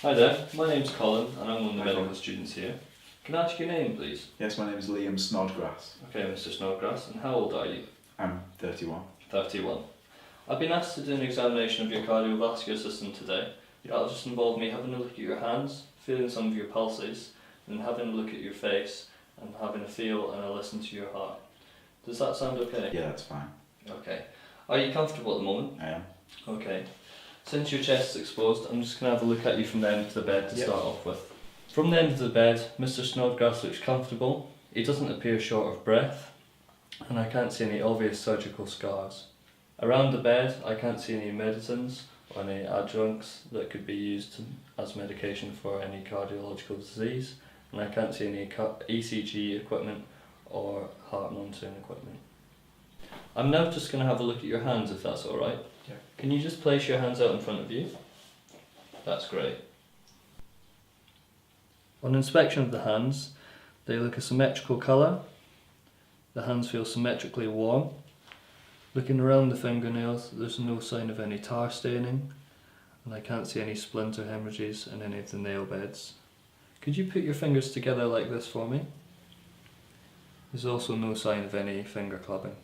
Hi there, my name's Colin and I'm one of the Hi, medical Colin. students here. Can I ask your name please? Yes, my name is Liam Snodgrass. Okay, Mr. Snodgrass, and how old are you? I'm 31. 31. I've been asked to do an examination of your cardiovascular system today. That'll just involve me having a look at your hands, feeling some of your pulses, and having a look at your face, and having a feel and a listen to your heart. Does that sound okay? Yeah, that's fine. Okay. Are you comfortable at the moment? I am. Okay. Since your chest is exposed, I'm just going to have a look at you from the end of the bed to start off with. From the end of the bed, Mr. Snodgrass looks comfortable. He doesn't appear short of breath, and I can't see any obvious surgical scars. Around the bed, I can't see any medicines or any adjuncts that could be used as medication for any cardiological disease, and I can't see any ECG equipment or heart monitoring equipment. I'm now just going to have a look at your hands, if that's alright. Yeah. Can you just place your hands out in front of you? That's great. On inspection of the hands, they look a symmetrical colour. The hands feel symmetrically warm. Looking around the fingernails, there's no sign of any tar staining, and I can't see any splinter hemorrhages in any of the nail beds. Could you put your fingers together like this for me? There's also no sign of any finger clubbing.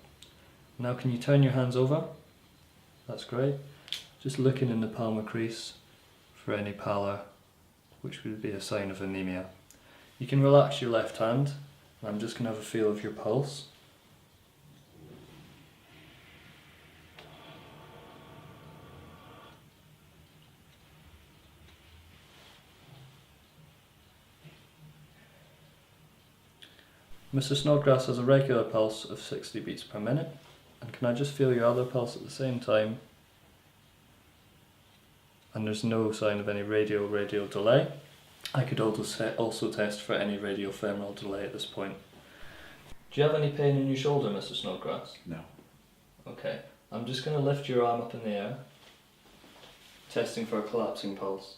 Now can you turn your hands over? That's great. Just looking in the palmar crease for any pallor, which would be a sign of anemia. You can relax your left hand, and I'm just going to have a feel of your pulse. Mr. Snodgrass has a regular pulse of 60 beats per minute. And can I just feel your other pulse at the same time? And there's no sign of any radial delay. I could also test for any radiofemoral delay at this point. Do you have any pain in your shoulder, Mr. Snodgrass? No. Okay, I'm just going to lift your arm up in the air, testing for a collapsing pulse.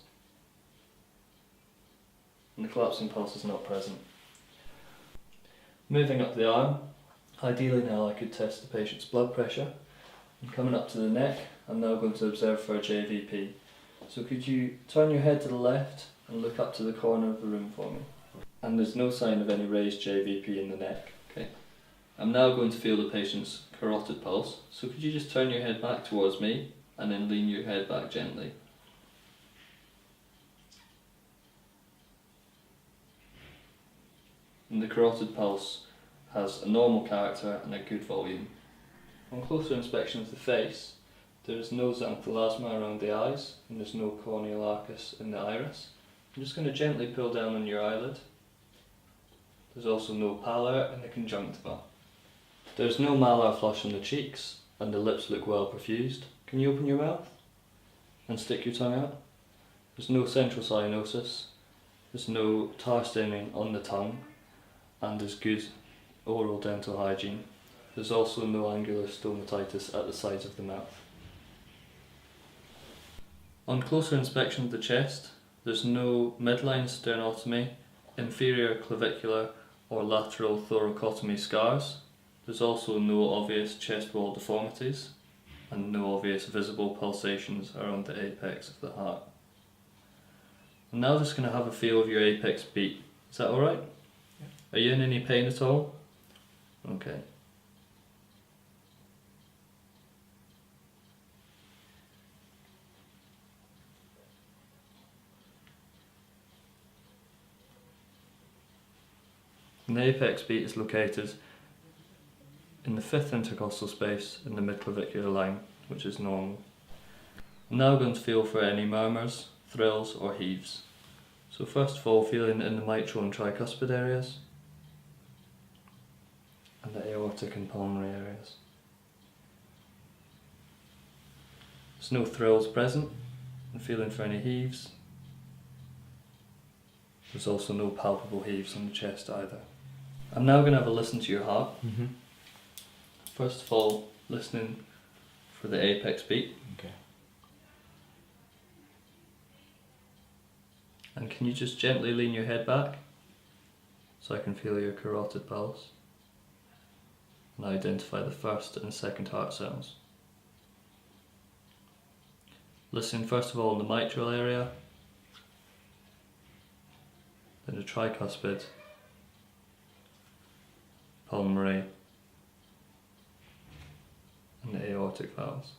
And the collapsing pulse is not present. Moving up the arm, ideally now I could test the patient's blood pressure. And coming up to the neck, I'm now going to observe for a JVP. So could you turn your head to the left and look up to the corner of the room for me? And there's no sign of any raised JVP in the neck. Okay. I'm now going to feel the patient's carotid pulse. So could you just turn your head back towards me and then lean your head back gently? And the carotid pulse has a normal character and a good volume. On closer inspection of the face, there is no xanthelasma around the eyes and there's no corneal arcus in the iris. I'm just going to gently pull down on your eyelid. There's also no pallor in the conjunctiva. There's no malar flush on the cheeks and the lips look well perfused. Can you open your mouth and stick your tongue out? There's no central cyanosis, there's no tar staining on the tongue, and there's good oral dental hygiene. There's also no angular stomatitis at the sides of the mouth. On closer inspection of the chest, there's no midline sternotomy, inferior clavicular or lateral thoracotomy scars. There's also no obvious chest wall deformities and no obvious visible pulsations around the apex of the heart. I'm now just going to have a feel of your apex beat. Is that alright? Yeah. Are you in any pain at all? Okay. And the apex beat is located in the fifth intercostal space in the midclavicular line, which is normal. I'm now going to feel for any murmurs, thrills or heaves. So first of all, feeling in the mitral and tricuspid areas and the aortic and pulmonary areas. There's no thrills present, and feeling for any heaves. There's also no palpable heaves on the chest either. I'm now going to have a listen to your heart. First of all, listening for the apex beat. Okay. And can you just gently lean your head back so I can feel your carotid pulse and identify the first and second heart sounds. Listen first of all in the mitral area the tricuspid, pulmonary, and the aortic valves.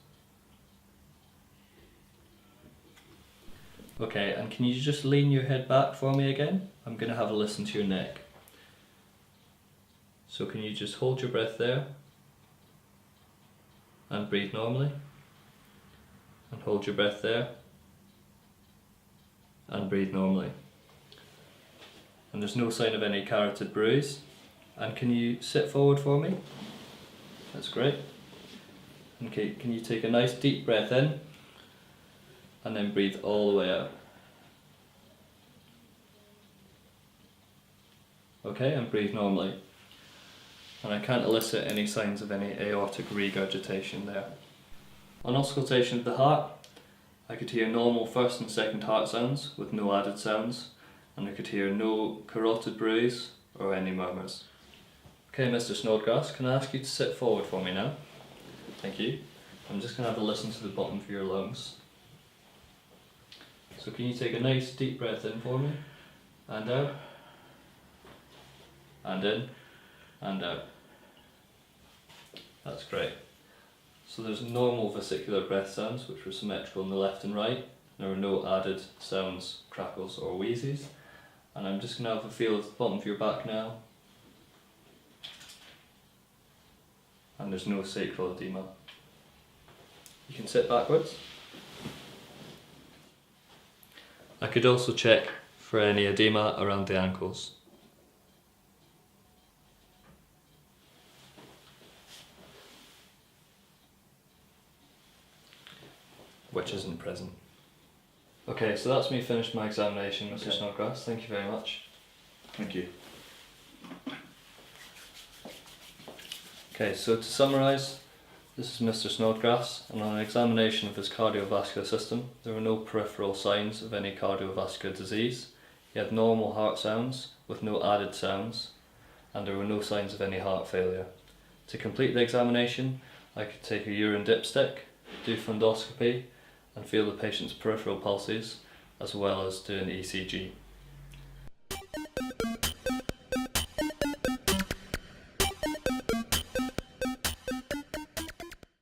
Okay, and can you just lean your head back for me again? I'm going to have a listen to your neck. So can you just hold your breath there and breathe normally, and hold your breath there and breathe normally. And there's no sign of any carotid bruise. And can you sit forward for me? That's great. Okay, can you take a nice deep breath in and then breathe all the way out? Okay, and breathe normally. And I can't elicit any signs of any aortic regurgitation there. On auscultation of the heart, I could hear normal first and second heart sounds with no added sounds, and I could hear no carotid bruise or any murmurs. Okay, Mr. Snodgrass, can I ask you to sit forward for me now? Thank you. I'm just going to have a listen to the bottom of your lungs. So can you take a nice deep breath in for me, and out, and in, and out. That's great. So there's normal vesicular breath sounds which were symmetrical in the left and right. There were no added sounds, crackles or wheezes. And I'm just going to have a feel of the bottom of your back now. And there's no sacral edema. You can sit backwards. I could also check for any edema around the ankles. Which isn't present. Okay, so that's me finished my examination, Mr. Snodgrass. Thank you very much. Thank you. Okay, so to summarise, this is Mr. Snodgrass, and on an examination of his cardiovascular system, there were no peripheral signs of any cardiovascular disease. He had normal heart sounds with no added sounds, and there were no signs of any heart failure. To complete the examination, I could take a urine dipstick, do fundoscopy, and feel the patient's peripheral pulses, as well as do an ECG.